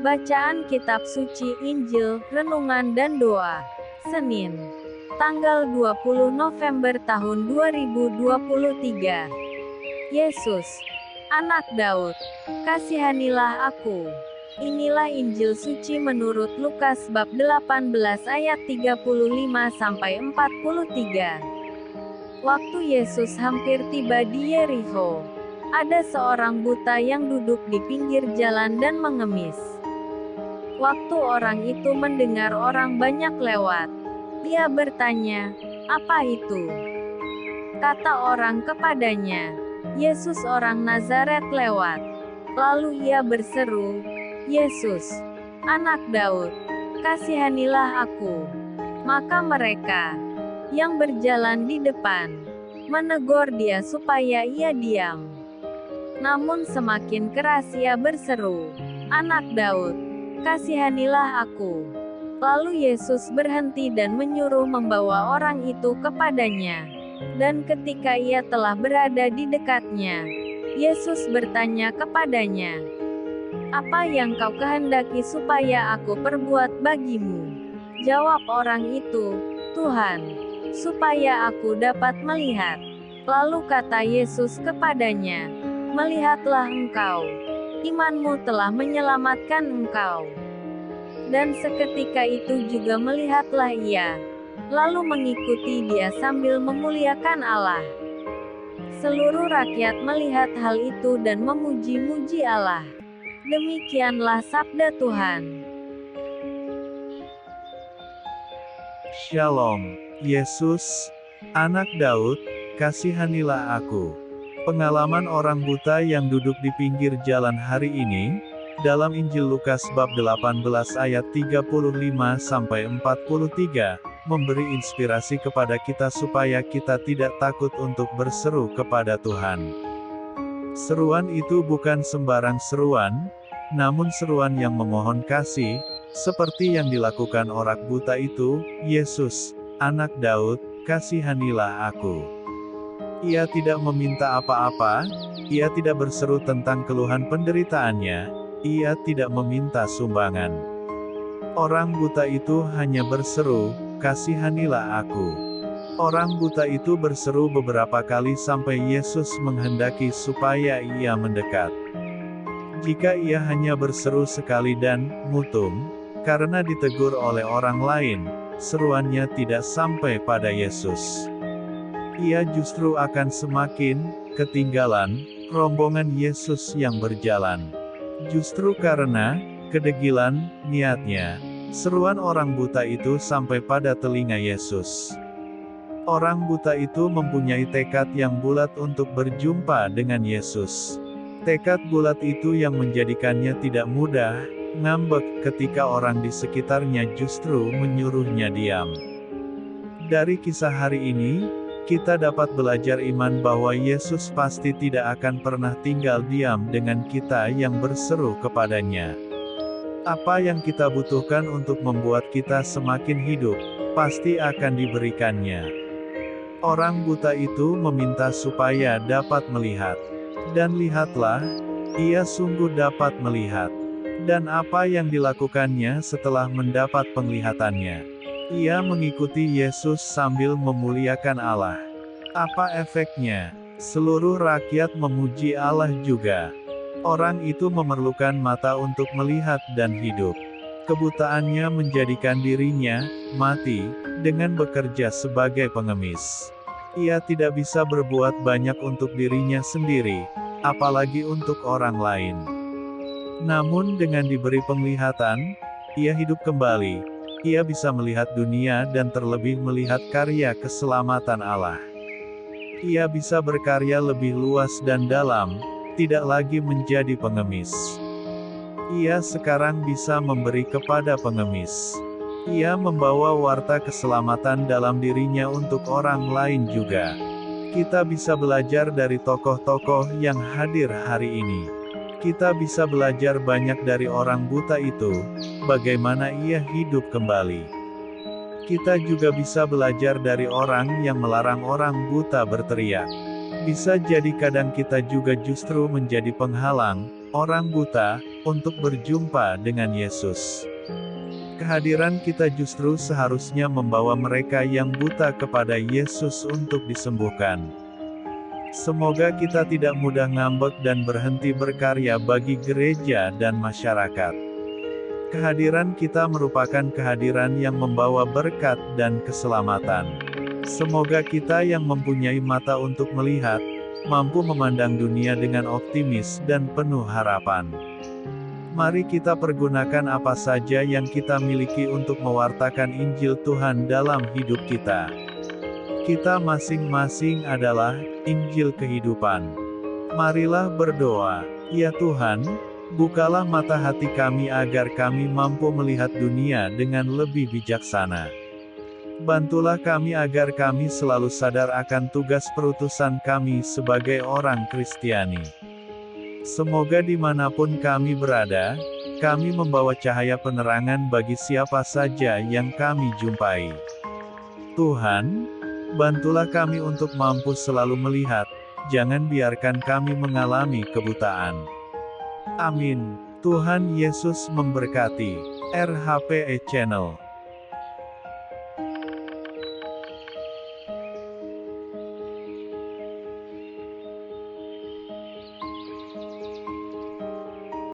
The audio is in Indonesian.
Bacaan Kitab Suci Injil, Renungan dan Doa. Senin, tanggal 20 November tahun 2023. Yesus, Anak Daud, kasihanilah aku. Inilah Injil suci menurut Lukas bab 18 ayat 35-43. Waktu Yesus hampir tiba di Yerikho, ada seorang buta yang duduk di pinggir jalan dan mengemis. Waktu orang itu mendengar orang banyak lewat, dia bertanya, "Apa itu?" Kata orang kepadanya, "Yesus orang Nazaret lewat." Lalu ia berseru, "Yesus, Anak Daud, kasihanilah aku." Maka mereka yang berjalan di depan menegur dia supaya ia diam. Namun semakin keras ia berseru, "Anak Daud, kasihanilah aku." Lalu Yesus berhenti dan menyuruh membawa orang itu kepadanya. Dan ketika ia telah berada di dekatnya, Yesus bertanya kepadanya, "Apa yang kau kehendaki supaya aku perbuat bagimu?" Jawab orang itu, "Tuhan, supaya aku dapat melihat." Lalu kata Yesus kepadanya, "Melihatlah engkau. Imanmu telah menyelamatkan engkau." Dan seketika itu juga melihatlah ia, lalu mengikuti dia sambil memuliakan Allah. Seluruh rakyat melihat hal itu dan memuji-muji Allah. Demikianlah sabda Tuhan. Shalom, Yesus, Anak Daud, kasihanilah aku. Pengalaman orang buta yang duduk di pinggir jalan hari ini, dalam Injil Lukas bab 18 ayat 35-43, memberi inspirasi kepada kita supaya kita tidak takut untuk berseru kepada Tuhan. Seruan itu bukan sembarang seruan, namun seruan yang memohon kasih, seperti yang dilakukan orang buta itu, "Yesus, Anak Daud, kasihanilah aku." Ia tidak meminta apa-apa, ia tidak berseru tentang keluhan penderitaannya, ia tidak meminta sumbangan. Orang buta itu hanya berseru, "Kasihanilah aku." Orang buta itu berseru beberapa kali sampai Yesus menghendaki supaya ia mendekat. Jika ia hanya berseru sekali dan mutung, karena ditegur oleh orang lain, seruannya tidak sampai pada Yesus. Ia justru akan semakin ketinggalan rombongan Yesus yang berjalan. Justru karena kedegilan niatnya, seruan orang buta itu sampai pada telinga Yesus. Orang buta itu mempunyai tekad yang bulat untuk berjumpa dengan Yesus. Tekad bulat itu yang menjadikannya tidak mudah ngambek ketika orang di sekitarnya justru menyuruhnya diam. Dari kisah hari ini, kita dapat belajar iman bahwa Yesus pasti tidak akan pernah tinggal diam dengan kita yang berseru kepadanya. Apa yang kita butuhkan untuk membuat kita semakin hidup, pasti akan diberikannya. Orang buta itu meminta supaya dapat melihat. Dan lihatlah, ia sungguh dapat melihat. Dan apa yang dilakukannya setelah mendapat penglihatannya? Ia mengikuti Yesus sambil memuliakan Allah. Apa efeknya? Seluruh rakyat memuji Allah juga. Orang itu memerlukan mata untuk melihat dan hidup. Kebutaannya menjadikan dirinya mati dengan bekerja sebagai pengemis. Ia tidak bisa berbuat banyak untuk dirinya sendiri, apalagi untuk orang lain. Namun dengan diberi penglihatan, ia hidup kembali. Ia bisa melihat dunia dan terlebih melihat karya keselamatan Allah. Ia bisa berkarya lebih luas dan dalam, tidak lagi menjadi pengemis. Ia sekarang bisa memberi kepada pengemis. Ia membawa warta keselamatan dalam dirinya untuk orang lain juga. Kita bisa belajar dari tokoh-tokoh yang hadir hari ini. Kita bisa belajar banyak dari orang buta itu, bagaimana ia hidup kembali. Kita juga bisa belajar dari orang yang melarang orang buta berteriak. Bisa jadi kadang kita juga justru menjadi penghalang orang buta untuk berjumpa dengan Yesus. Kehadiran kita justru seharusnya membawa mereka yang buta kepada Yesus untuk disembuhkan. Semoga kita tidak mudah ngambek dan berhenti berkarya bagi gereja dan masyarakat. Kehadiran kita merupakan kehadiran yang membawa berkat dan keselamatan. Semoga kita yang mempunyai mata untuk melihat, mampu memandang dunia dengan optimis dan penuh harapan. Mari kita pergunakan apa saja yang kita miliki untuk mewartakan Injil Tuhan dalam hidup kita. Kita masing-masing adalah Injil kehidupan. Marilah berdoa. Ya Tuhan, bukalah mata hati kami agar kami mampu melihat dunia dengan lebih bijaksana. Bantulah kami agar kami selalu sadar akan tugas perutusan kami sebagai orang Kristiani. Semoga dimanapun kami berada, kami membawa cahaya penerangan bagi siapa saja yang kami jumpai. Tuhan, bantulah kami untuk mampu selalu melihat, jangan biarkan kami mengalami kebutaan. Amin. Tuhan Yesus memberkati. RHPE Channel.